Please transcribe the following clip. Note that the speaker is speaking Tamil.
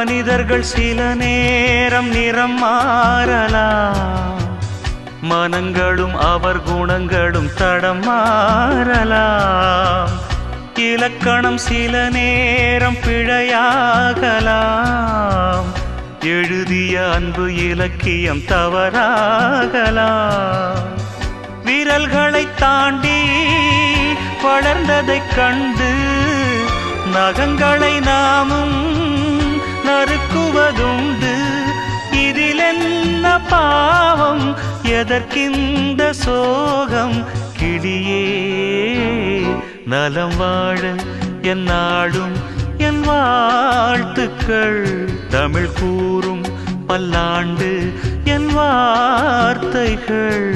மனிதர்கள் சில நேரம் நிறம் மாறலாம், மனங்களும் அவர் குணங்களும் தடம் மாறலாம். இலக்கணம் சில நேரம் பிழையாகலாம், எழுதிய அன்பு இலக்கியம் தவறாகலாம். விரல்களை தாண்டி வளர்ந்ததைக் கண்டு நகங்களை நாமும் நறுக்குவதுண்டு. இதில் என்ன பாவம், எதற்கிந்த சோகம்? கிளியே நலம் வாழ என் நாடும் என் வாழ்த்துக்கள், தமிழ் கூறும் பல்லாண்டு என் வார்த்தைகள்.